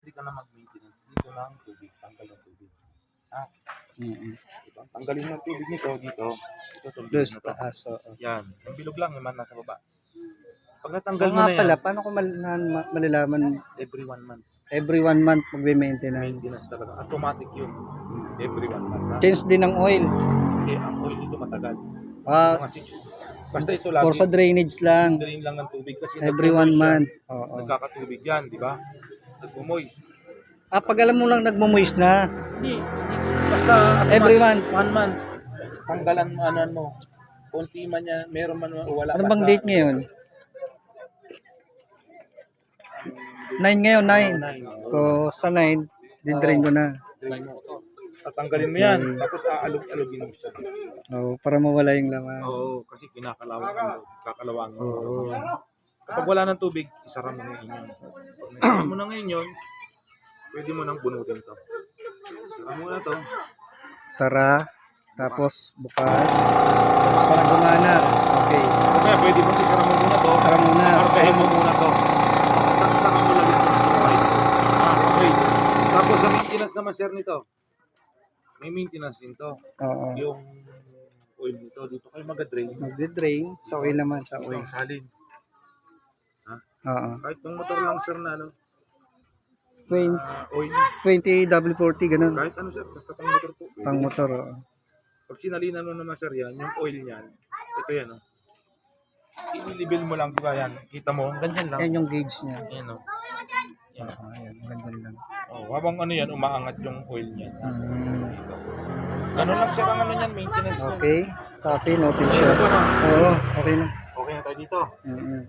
Hindi ka na mag-maintenance. Dito lang tubig, tanggal ng tubig. Ha? Diba? Tanggalin ng tubig nito dito. Ito itong bilog Doon na sa to. taas, oo. Yan. Yung bilog lang naman nasa baba. Pag natanggal Oo mo nga na yan, pala, paano ko malalaman every 1 month. every 1 month magbe-maintenance? Maintenance talaga. Automatic yun. Every 1 month. Ha? Change din ng oil. Hindi, ang oil dito matagal. Ah, Mga 6. Basta ito lagi. for sa drainage lang. Drain lang ng tubig kasi Every 1 nagmo-moist yan. month. Oo. Nagkakatubig yan, di ba? Nagmo-moist. Ah, pag alam mo lang nagmo-moist na. Hindi. Basta Every month. 1 month. Tanggalan mo, anan mo. Konti man yan, meron man o wala. Ano bang date ngayon? 9 ngayon, 9. So, sa 9, din-drain ko na. Drain mo ito. Tatanggalin mo yan. Tapos aalog-alogin mo siya. Oo, para mawala yung laman. Oo, kasi kakalawang mo. Oo. Kapag wala ng tubig, isara mo ngayon yun. Pag naisara mo na ngayon yun, pwede mo nang bunutin to. Isara mo na to. Sara, tapos bukas. Para gumana. Okay. Kaya pwede mo isara mo muna to. Sara muna. Arkahin mo muna to. Saka mo lang ito. Okay. Tapos sa maintenance naman sir nito. May maintenance din to. Oo. Yung oil nito, dito kayo mag-drain. Magdi-drain. Sa oil naman, sa Ito oil. ang salin. Oo. Kahit yung motor lang sir na ano, 20, oil. 20W40, ganun. Kahit ano sir, basta pang motor po. Pang motor, oo. Pag sinalinan mo naman sir yan, yung oil niyan, ito yan o. I-level mo lang, diba yan? Kita mo, ganyan lang. Yan yung gauge niya. Yan o. Yan. Oo, yan. Ganyan lang. Oh, habang ano yan, umaangat yung oil niyan. Mm. Ganun lang sir ang ano niyan, maintenance niyan. Okay. Copy, noted siya. Oo, okay na. Okay na tayo dito. Mm-hmm.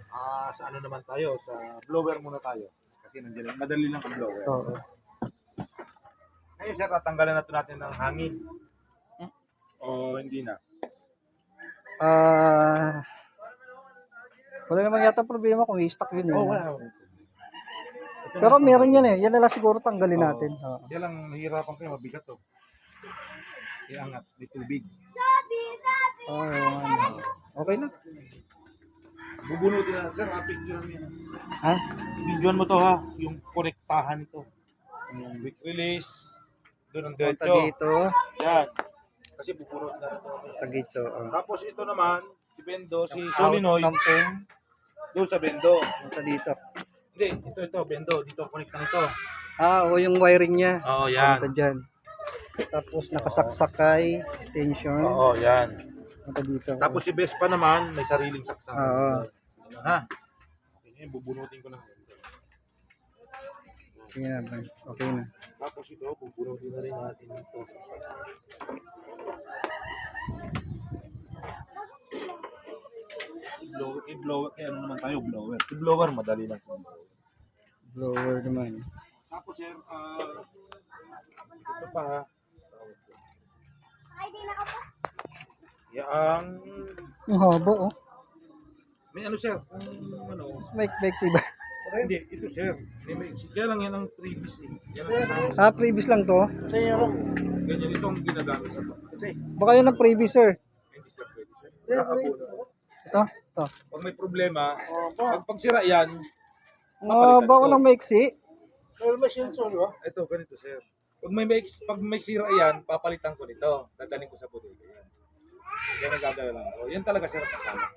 Sa ano naman tayo, sa blower muna tayo. Kasi nandiyan lang, madali lang ang blower. Oo. Ngayon sir, tatanggalan natin ng hangin. O hindi na? Wala naman yata problema kung i-stock yun. Oh, Eh. wala. Pero meron yan eh. Yan na lang siguro tanggalin natin. Oo. Yan lang, nahihirapan kayo, mabigat to. Iangat, may tubig. Okay na. Bubunutin na, sir, picture yan. Ha? Videoan mo to ha, yung konektahan nito. Yung quick release, doon ang Punta diretso. dito. Yan. Kasi bubunot na ito. Sa gate. Oo. Tapos ito naman, si Bendo, si Solenoid, Tamping. doon sa Bendo. Punta dito. Hindi, ito, Bendo, dito ang konekta nito. Oo, yung wiring niya. Oo, yan. Punta dyan. Tapos nakasaksakay, extension. Oo, yan. Punta dito. Tapos si Vespa naman, may sariling saksak. Oo. Ha? Okay, ngayon, bubunutin ko na. Okay na. Okay na. Tapos ito, bubunutin na rin natin ito. I-blower, kaya ano naman tayo, blower. I-blower, madali lang. Blower naman. Tapos sir, ito pa ha. Yang, Ang haba oh. may ano sir, kung ano, May flexi ba? hindi, ito sir. Kaya lang yan ang previous eh. Yan ang Previous lang to. ganyan itong ginagamit sa ito. Baka yun ang previous sir. Hindi sir, pwede sir. Nakapuno. Ito. Ito. Pag may problema, pag sira yan, Baka ng maiksi. ito, ganito sir. Pag may sira yan, papalitan ko nito. Dadaling ko sa bodega yan. Yan ang gagawin lang. O, yan talaga sir, kasama.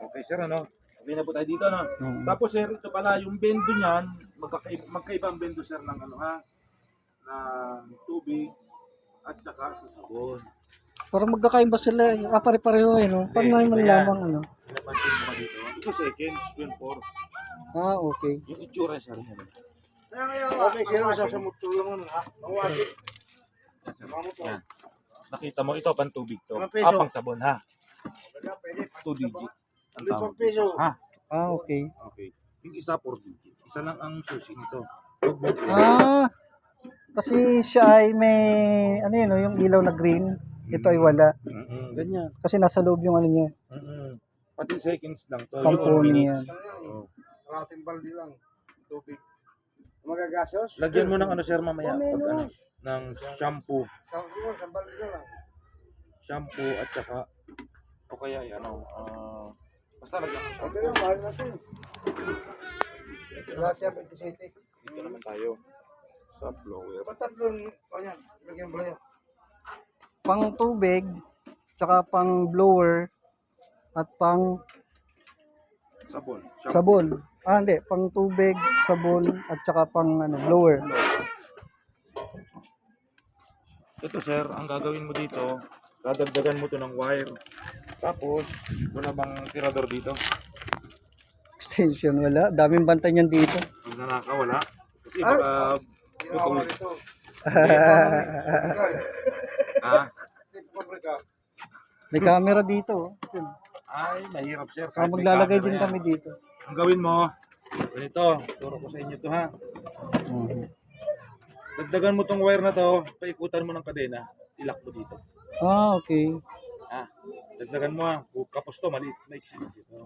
Okay sir, ano? Okay na po tayo dito, no? Tapos sir, ito pala, yung bendo niyan, magkaiba ang bendo sir ng ano ha, ng tubig at saka sa sabon. Parang magkakaiba sila. Pare-pareho eh, no? Parang namin malalamang ano. Pinapansin mo ba dito? Ito seconds, yun 4. Okay. Yung itsura sir, yan. Okay, kaya sa motor lang ano ha. Yan. Nakita mo, ito pang tubig to. Mga peso. Pang sabon ha. 2 digit. Ang tawag. Piso. Ha? Okay. Okay. Yung isa 4 digit. Isa lang ang susi nito. Huwag mo Kasi siya ay may, ano yun, no? Yung ilaw na green. Ito ay wala. Ganyan. Kasi nasa loob yung ano niya. Pati seconds lang to. Component Yung yan. minutes. Oh. Kalating baldi lang. Tubig. Magagasos? Lagyan mo ng ano sir mamaya. Pag, ano, ng shampoo. Isang baldi lang. Shampoo at saka o kaya ano. Basta lagyan mo. Okay lang, mahal na ito. Lahat yan, 20 city. Dito naman tayo sa blower. Ba't tatlong, kanyan, lagyan mo yan. Pang tubig, tsaka pang blower, at pang Sabon. sabon. Ah, hindi. Pang tubig, sabon, at tsaka pang blower. Ito sir, ang gagawin mo dito, dadagdagan mo to ng wire. Tapos, wala bang tirador dito? Extension, wala. Daming bantay niyan dito. Pag nanaka, wala. Kasi baka Ginawa mo dito. Ah, Dito pabrika. May camera dito. ay, mahirap sir. Ah, Kahit may maglalagay camera din yan. kami dito. Ang gawin mo, ganito, turo ko sa inyo to ha. Mhm. Dagdagan mo tong wire na to, paikutan mo ng kadena, ilak mo dito. Ah, okay. Ah, dagdagan mo ha. Kapos to, maliit na iksin dito.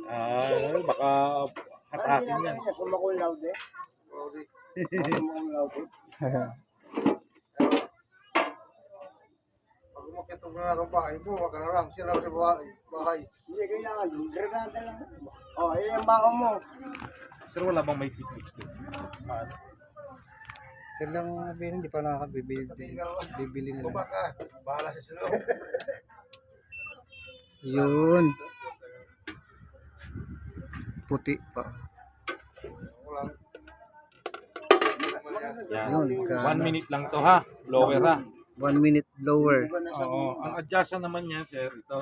Ah, baka hatakin yan. Pag umakit mo na ng bahay mo, wag ka na lang. Sira sa bahay. Hindi, kailangan. Granada lang. Oh, ayun yung bako mo. Sir, wala bang may fit mix to? Kailangan hindi pa nakakabibili. Bibili na lang. Bumag ka. Bahala sa silo. Yun. Puti pa. Walang. Yan. Yun. 1 minute lang to ha. Blower ha. 1 minute blower. Oo. Ang adjustan naman yan, sir, ito.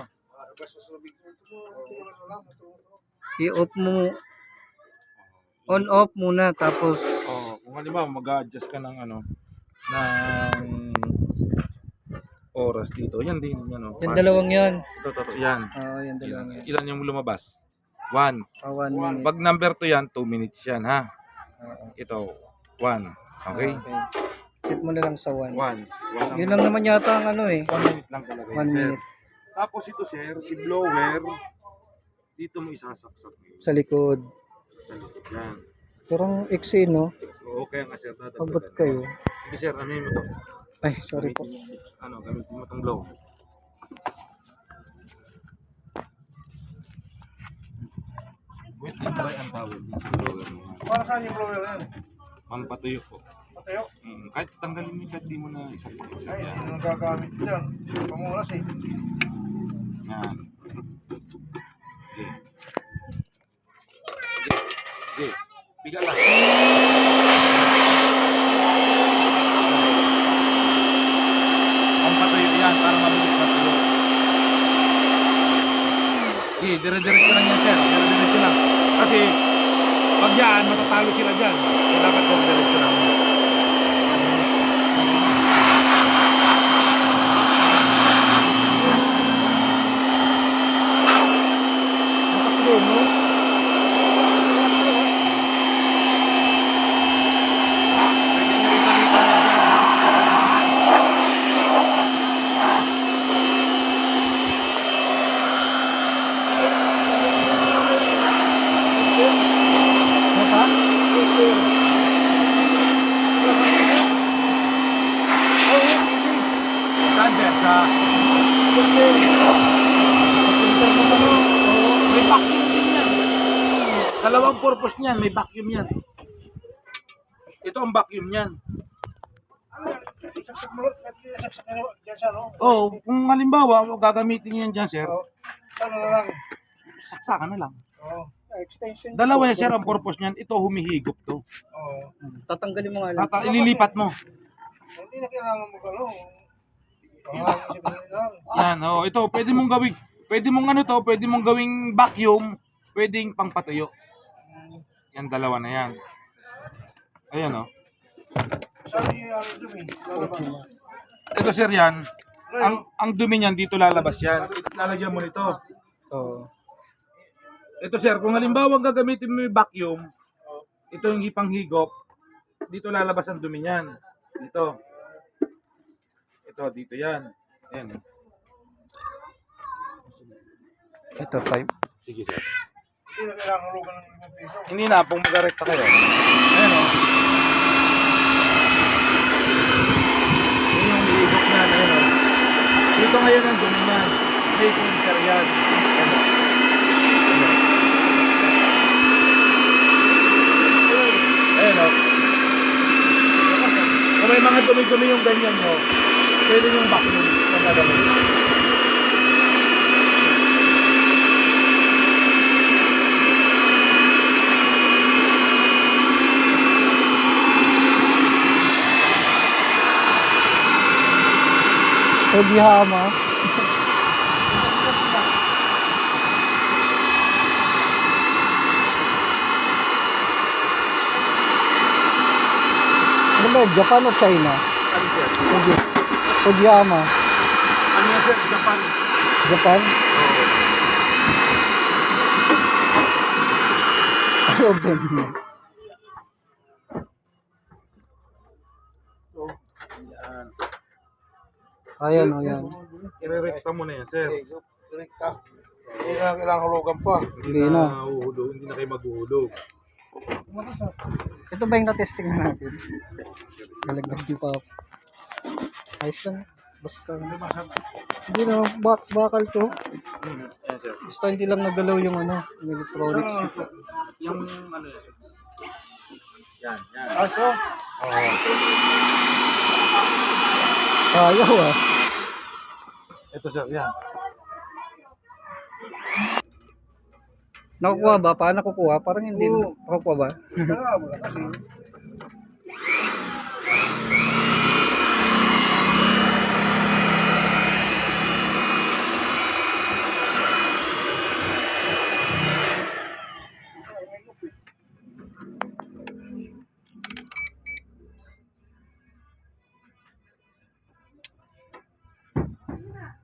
Susubig mo. Ito lang. I-off mo. On-off muna. Tapos, Oo. Kung halimbawa, mag-adjust ka ng ng oras dito. Yan din, yan o. yung dalawang yan. Ito, yan. Ah, yung dalawang yan. Ilan yung lumabas? 1. Ah, 1 minute. Pag number 2 yan, 2 minutes yan ha. Oo. Ito, 1. Okay? Okay. Set mo na lang sa 1. 1. Yun lang naman yata ang 1 minute lang talaga 1 yan, sir. minute. Tapos ito, sir, si blower, dito mo isasaksak. Sa likod. Yan. Parang iksi, no? Oo, kaya nga, sir, Pagbat dadagdagan. kayo. Sige, sir, ano mo to? Ay, sorry po. Gamitin mo tong blow. Wait and dry ang tawag dito sa blower mo. Para saan yung blower yan? Pampatuyo po. Patayo. Kahit tanggalin mo kahit di mo na isakit. Ay, Yan. hindi nang gagamit dyan. Pamulas eh. Yan. Okay. Okay. Biga lang. Pampatuyo yan para mabilis matuyo. Okay, dire-diretso lang yan, sir. Dire-diretso lang. Kasi pag yan, matatalo sila dyan. So, dapat dire-diretso lang. Matakbo mo. Ano pa? Saan, sir? Sa... May vacuum din yan. Dalawang purpose niyan, may vacuum yan. Ito ang vacuum niyan. Ano yan? Saksak mo. At saksak mo dyan sa no? Oh, kung halimbawa, gagamitin yan dyan, sir, Oo. Sana na lang. saksakan na lang. Oo. Extension. Dalawa yan, sir, ang purpose niyan. Ito, humihigop to. Oo. Tatanggalin mo nga lang. Ililipat mo. Hindi na kailangan mo ano. Pangalan siya ganyan lang. Yan, oh, ito, pwede mong gawing, pwede mong gawing vacuum, pwedeng pangpatuyo. Yan, dalawa na yan. Ayan, oh. Saan yung ano dumi? Lalabas. Ito, sir, yan. Ang dumi niyan, dito lalabas yan. Lalagyan mo nito. Oo. Ito, sir, kung halimbawa gagamitin mo yung vacuum, ito yung ipanghigop, dito lalabas ang dumi niyan. Dito. Ito, dito yan. Ayan. Ito, 5. Sige, sir. Hindi na kailangan hulugan ng 5 piso. Hindi na, pong magarekta kayo. Ayan, oh. Yun yung hihigop niyan. Ayan, oh. Dito ngayon ang dumi niyan. May sensor yan. Ayan, oh. dumi-dumi yung ganyan mo, pwede yung vacuum na gagawin. Sugihama. Ano ba, Japan o China? Ano sir? Sugihama. Ano yan sir? Japan. Japan? Ano ba yun? So, yan. Ayan o yan. I-rekta mo na yan sir. Direkta. Hindi na kailangan hulugan pa. Hindi na. Uhulog, hindi na kayo mag-uhulog. Ito ba yung na-testing na natin? Nalagdag di pa. Ayos lang. Basta. Hindi na. Bakal to. Yan sir. Basta hindi lang nagalaw yung ano, yung electronics. Yung ano yan sir. Yan, yan. Aso? Oo. Ayaw ah. Ito sir, yan. Nakukuha ba? Paano nakukuha? Parang hindi. Oo. Nakukuha ba? Wala kasi.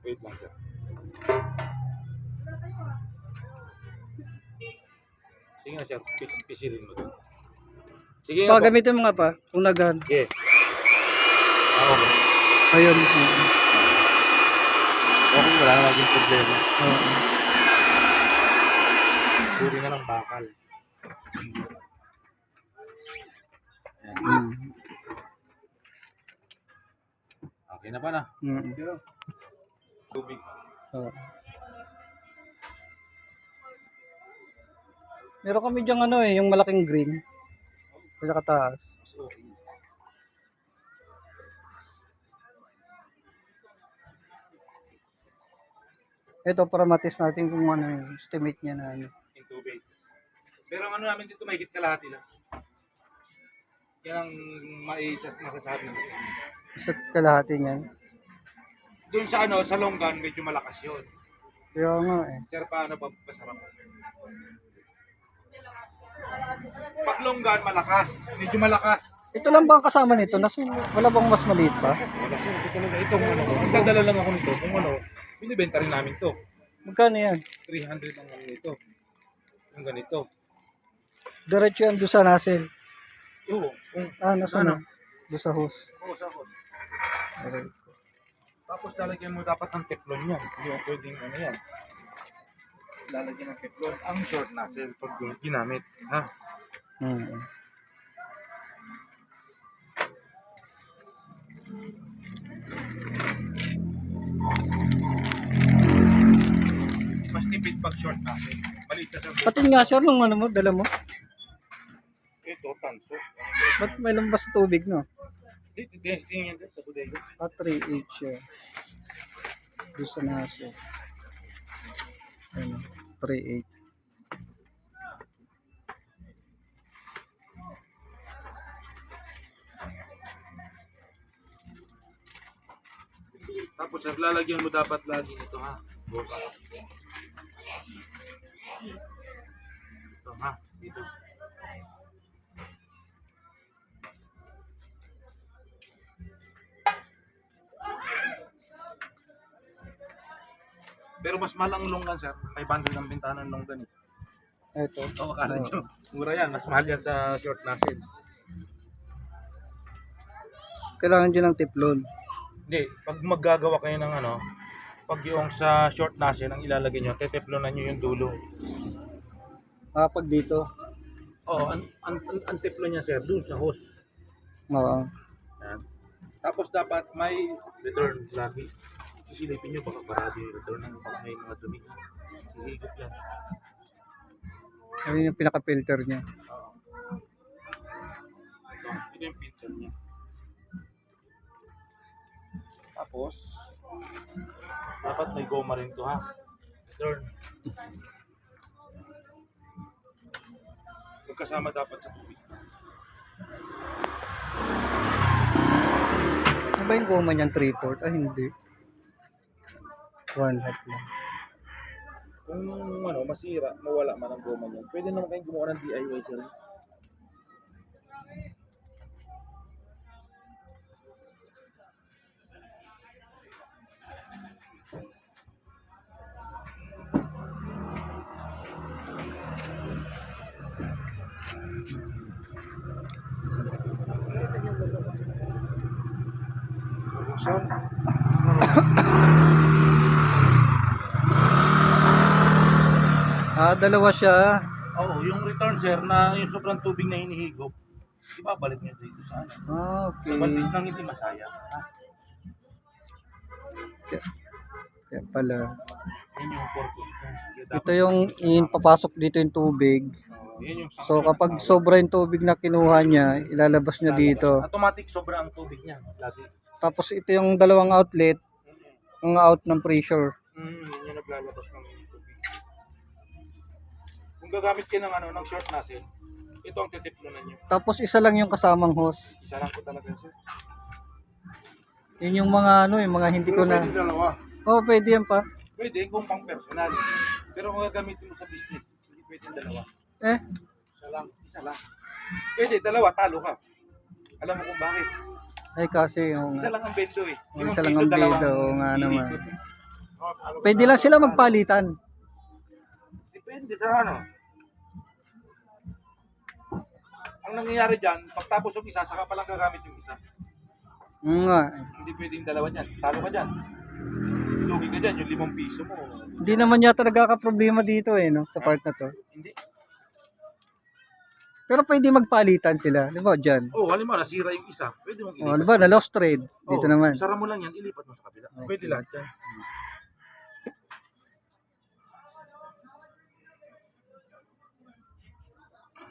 Wait lang sir. Sige nga sir, pisilin mo doon. Sige nga po. Gamitin mo nga pa. Kung naghan. Sige. Okay. Ayun. Okay, wala na naging problema. Oo. Puri na ng bakal. Mm. Okay na pa na. Mm. Tubig. Oo. Meron kami diyang ano yung malaking green. Sa kataas. So, Ito para matis natin kung ano yung estimate niya na ano. yung tubig. Pero ang ano namin dito, mahigit kalahati lang. Yan ang masasabi mo. Sa kalahati niyan. Doon sa ano, sa longgan, medyo malakas yun. Kaya nga eh. Sir, paano ba masarap? Pag longgan, malakas. Medyo malakas. Ito lang ba ang kasama nito? Wala bang mas maliit pa? Wala sir, ito talaga. Itong ano, magdadala lang ako nito. Kung ano, binibenta rin namin to. Magkano yan? 300 ang ano nito. Yung ganito. Diretso yan doon sa nasil. Oo. Kung, Nasa ano? ano? Doon sa hose. Oo, sakos. Okay. Tapos lalagyan mo dapat ng teflon yan. Hindi mo pwedeng ano yan. Lalagyan ng teflon. Ang short nozzle pag ginamit. Ha? Hmm. Mas tipid pag short nozzle. Maliit na sa Pati nga sir nung ano mo, dala mo. ito, tanso. Ba't may lambas na tubig no? Dito, testing yan sa bodega. 3H siya. Doon sa nasil. Ayun, 3H. Tapos sir, lalagyan mo dapat lagi ito ha. Boka. Ito ha, dito. Pero mas mahal ang longgan sir. 500 ang bintana ng longgan eh. Ito. Oo, akala nyo. Mura yan. Mas mahal yan sa short nozzle. Kailangan dyan ng teflon. Hindi, pag maggagawa kayo ng ano, pag yung sa short nozzle ang ilalagay nyo, teteflonan nyo yung dulo. Pag dito. Oo, ang teflon niya sir, dun sa hose. Oo. Yan. Tapos dapat may return lagi. Sisilipin nyo baka parado yung return ng baka may mga dumi. Hihigop yan. Ayun yung pinaka-filter niya. Ito yung filter niya. Tapos, dapat may goma rin to ha. Turn. Magkasama dapat sa tubig. Ano ba yung goma niyan? 3/4? Ah, hindi. 1/2 lang. Kung ano, masira, mawala man ang goma niyan. Pwede naman kayong gumawa ng DIY sir. Saan? Ah, dalawa siya. Oo, yung return sir na yung sobrang tubig na hinihigop, ibabalik niyo dito sa ano. Ah, Sa okay. bandage nang hindi masayang. Kaya pala. Yun yung purpose ko. Ito yung papasok dito yung tubig. Yun yung So kapag sobra yung tubig na kinuha niya, ilalabas niya dito. automatic sobra ang tubig niya. Lagi. Tapos ito yung dalawang outlet, ang out ng pressure. Yun yung naglalabas ng tubig. Kung gagamit kayo ng ano, ng short nozzle, ito ang titiplunan niyo. Tapos isa lang yung kasamang hose. Isa lang po talaga sir. Yun yung mga ano, yung mga hindi ko na. Pwede dalawa. Oh, pwede yan pa. Pwede kung pang personal. Pero kung gagamitin mo sa business, hindi pwede dalawa. Eh, Isa lang. Isa lang. Pwede, dalawa, talo ka. Alam mo kung bakit? ay kasi yung Isa lang ang bendo eh. isa lang ang bendo, oo nga naman. iikot. Oh, talo. Pwede lang sila magpalitan. Depende sa ano. Ang nangyayari dyan, pagtapos yung isa, saka palang gagamit yung isa. Nga. Hindi pwedeng dalawa dyan. Talo ka dyan. Lugi ka dyan, yung 5 piso mo. Hindi naman yata nagkaka-problema dito eh, no? Sa part na to. Hindi. Pero pwede magpalitan sila. Di ba, dyan? Oh, halimbawa, nasira yung isa. Pwede mong O, ilipat. di ba, na lost trade. Dito Oh, naman. Sara mo lang yan, ilipat mo sa kabila. Pwede lahat yan.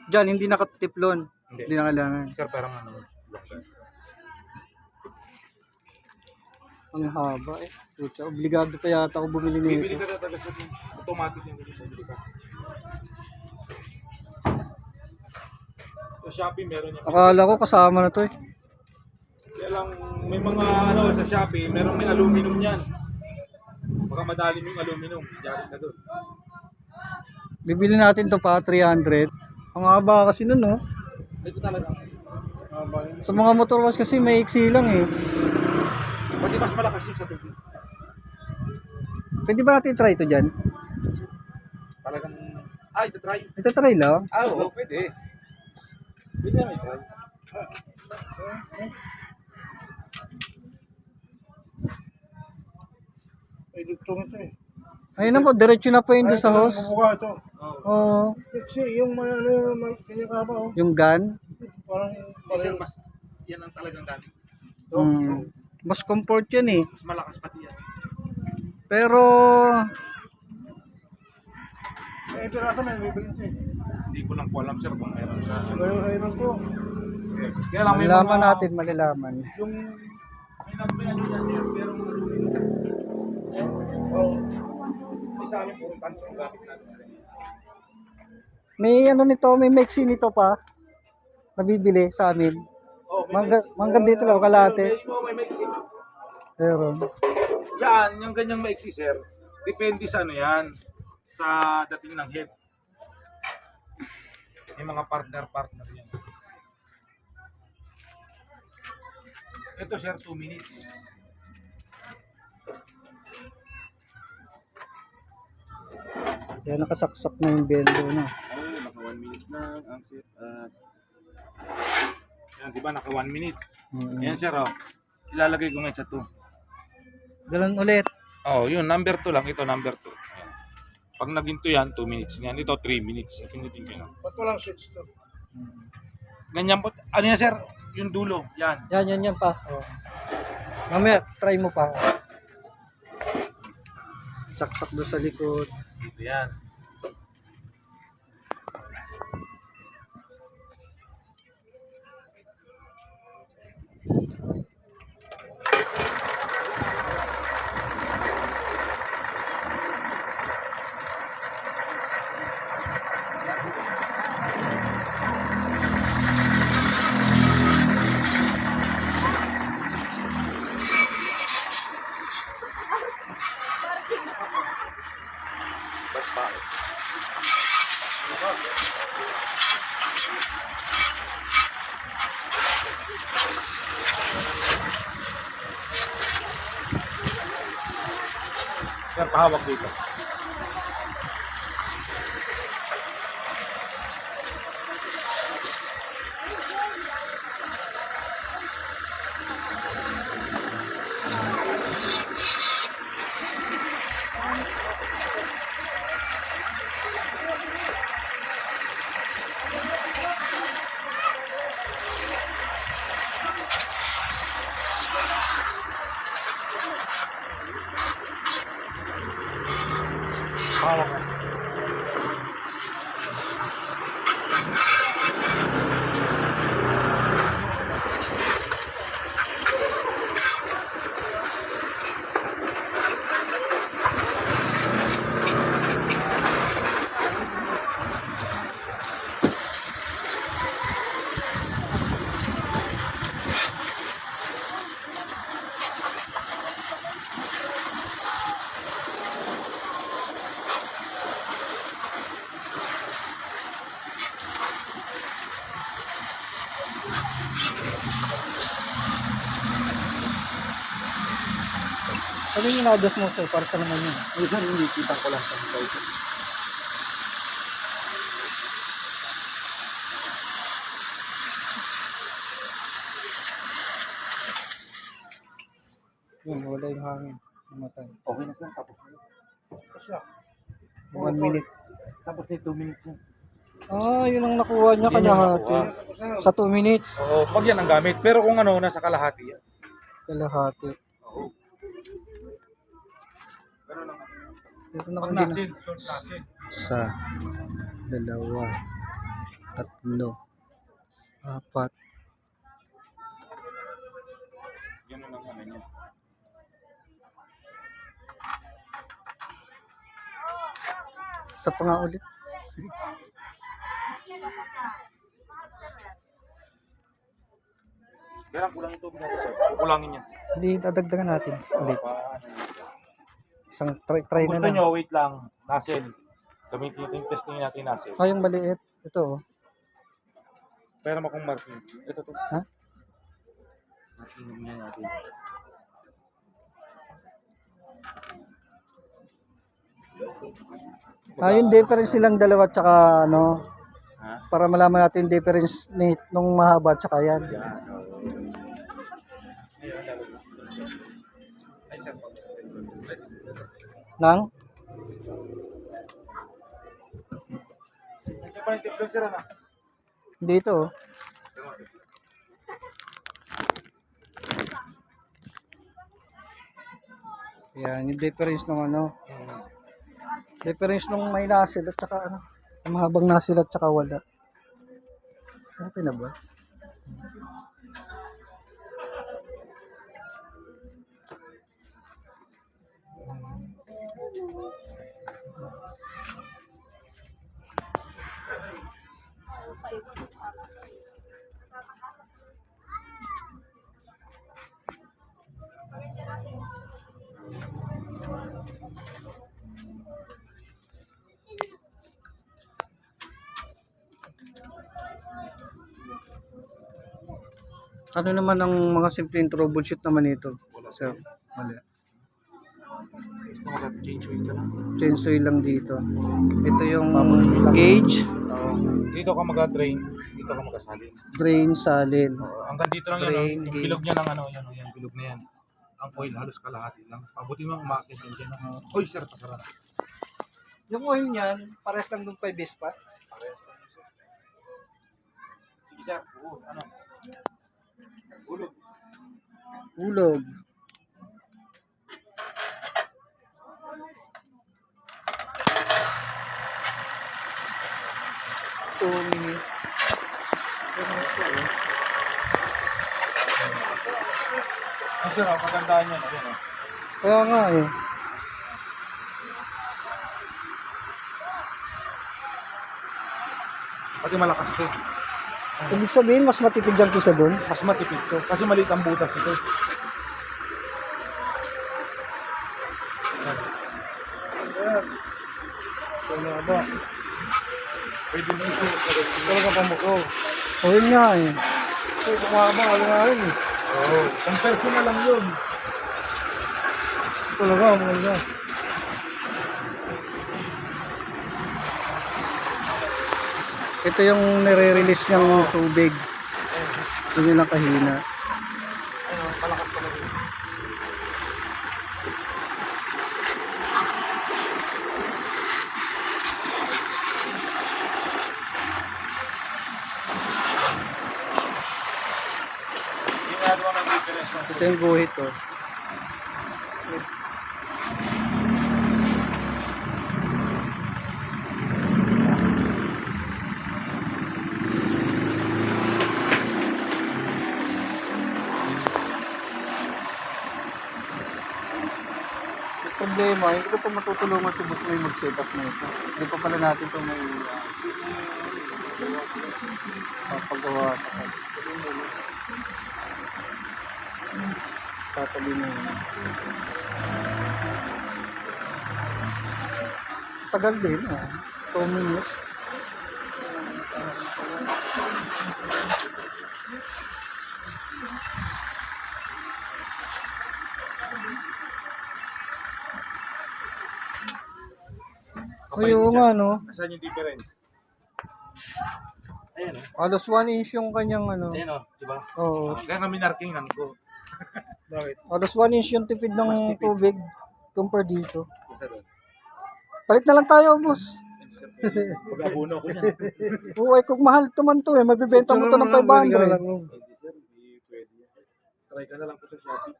Dyan, hindi nakatiplon. Hindi. Hindi na kailangan. Sir, parang ano, longer. Ang haba eh. Pucha, obligado pa yata ako bumili Bibili nito. ka na talaga sa automatic yung bibili ka. Sa Shopee meron yan. Akala ko kasama na to eh. Kaya lang may mga ano sa Shopee, meron may aluminum yan. Baka madali mo yung aluminum, diyan ka doon. Bibili natin to pa 300. Ang haba kasi nun no. Ito talaga. Sa mga motor wash kasi may iksi lang eh. Pati mas malakas yun sa tubig. Pwede ba natin try to dyan? Talagang, ito try. Ito try lang. Oo, pwede. Pwede naman try. May dugtong ito eh. Ayun na po, diretso na po yun doon sa hose. Bumuka ito. Oo. Kasi yung may ano, ganyan ka ba? Oh. Yung gun. Parang, Kasi parang, mas, yan ang talagang galing. Mas comfort yan eh. Mas malakas pati yan. Pero, ito natin may bibili ito eh. Hindi ko lang po alam sir kung meron sa... Mayroon ko. Kaya lang may malalaman mga... natin, malalaman. Yung... May nagbayan yan sir, pero oh, hindi sa amin puro tanso ang gamit natin sir. May ano nito, may mixi nito pa. Nabibili sa amin. Oh, may Mangga dito lang, kalate. may maiksi. Pero, Yan, yung ganyang maiksi sir, depende sa ano yan, sa dating ng head. May mga partner yan. Ito sir, 2 minutes. yan nakasaksak na yung bendo na. Oh, naka 1 minute na ang sir. Yan, di ba naka 1 minute? Yan sir, oh. Ilalagay ko ngayon sa 2. Ganun ulit. Oh, yun, number 2 lang. Ito, number 2. Ayan. Pag naging 2 yan, 2 minutes yan. Ito, 3 minutes. Pinitin ko na. Ba't walang switch to? Ganyan po. Ano yan, sir? Yung dulo. Yan. Yan pa. Oh. Mamaya, try mo pa. Saksak doon sa likod. Dito yan. Sir, pahawak dito. Pahawak ka. Ano yung in-adjust mo sir? Para sa naman yun. Minsan hindi kita ko lang sa ito. Yun, wala yung hangin. Namatay. Okay na sir, tapos na. Tapos na. 1 minute. Tapos na 2 minutes na. Ah, yun ang nakuha niya Yun yung kalahati. Sa 2 minutes. Oo, pag yan ang gamit. Pero kung ano, nasa kalahati yan. Kalahati. Oo. Ganun lang. Pero na Pag hindi na. nasin, short nasin. 1, 2, 3, 4. Ganun lang ano niya. Sa pa nga ulit. Kaya kulang ito natin sir. Kukulangin niya. Hindi, dadagdagan natin ulit. Isang try Kung na gusto lang. nyo, wait lang. Nasin. Gamitin natin yung testing natin nasin. Ah, yung maliit. Ito oh. Pero mo kung marking. Ito to. Ha? Marking niya natin. Ah, yung difference silang dalawa tsaka ano. Ha? Para malaman natin yung difference nung mahaba tsaka yan. Ay, sir. Nang? Ito pa yung tiplong sir, ano? Dito oh. Yan, yung difference nung ano. Difference nung may nasil at saka ano. Ang mahabang nasil at saka wala. Okay na ba? Ano naman ang mga simpleng troubleshoot naman ito? Sir, wala. Gusto mo sir, change weight ka lang. Chainsaw lang dito. Ito yung gauge, Dito ka mag-drain, dito ka mag-salin. drain, salin. Hanggang dito lang Drain, yan, yung gauge. bilog niya ng ano, yan, yung bilog na yan. Ang oil halos kalahati lang. Pabuti mo umakit yan dyan. Oy, sir, pasara na. Yung oil niyan, pares lang dun 5 pa. Sige sir, oo, ano? Ulog. Ulog. Minutes. Ay, sir, patandaan yan. Ayan, oh. Kaya nga eh. Pati malakas ito. Ibig sabihin, mas matipid yan kaysa dun. Mas matipid to. Kasi maliit ang butas ito. Ayan. Ito na ba? Pwede mo ito. Talaga pamuko. O yun nga eh. Ito, kumabang, ano nga yun eh. Oo. Conversion na lang yun. Talaga, maganda. Ito yung nire-release niyang tubig. Yun yung nakahina. Ayun, palakas pa lang. Ginagawa ng difference ng Ito yung guhit oh. Yung problema, hindi ko pa matutulungan si boss may mag-set up na ito. Hindi pa pala natin ito may papagawa. Tatabi na yun. Tagal din ah. 2 minutes. O yung ano, Saan yung difference? Ayan o. alos 1 inch yung kanyang ano. Ayan o. Diba? Oo. Kaya kami narkingan ko. Bakit? Alos 1 inch yung tipid ng tubig compare dito. Isa doon. Palit na lang tayo, boss. Pag-abuno ko niyan. Oo, ay kung mahal ito man to eh. Mabibenta mo to ng 500. Hindi sir, hindi pwede yan. Try ka na lang po sa Shopee.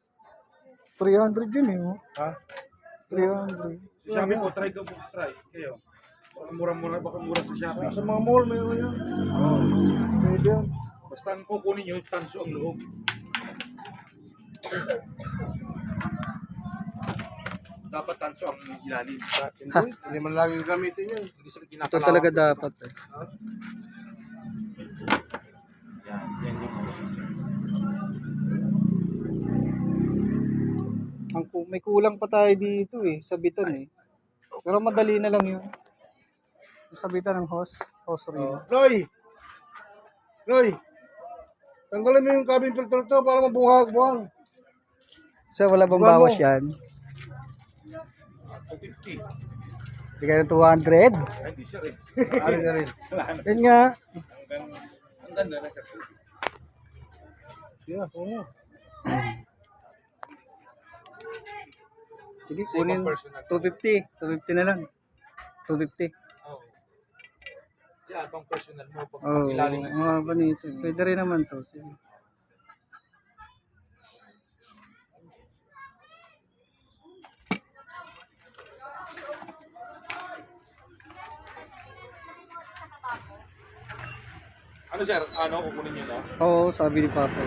300 yun eh. Oh. Ha? 300. Sa Shopee po, try ka po. Try. Kayo. Baka mura-mura, baka mura sa Shopee. Sa mga mall, may yun. Oo. Pwede yan. Basta ang kukunin nyo, tanso ang loob. Dapat tanso ang ilalim. Hindi man lagi gamitin yan. Hindi sa Ito kinakalawang. talaga dapat eh. Yan, yan yung May kulang pa tayo dito eh. Sabitan eh. Pero madali na lang yun. Yung sabitan ng hose reel. Loy! Loy! Tanggalin mo yung cabin filter to para mabuhag-buhang. So wala bang Buwan mo. bawas yan? 250. Hindi ka ng 200. Ay, hindi sir eh. Alin na rin. Wala na. Yun nga. Ang ganda na sir. Yeah, oo. Sige, kunin 250. 250 na lang. 250. Oo. Yan, pang personal mo. Pag Oo, ilalim na mga ganito. Pwede rin naman to. Sige. Ano sir? Ano kukunin nyo na? Oo, sabi ni Papa.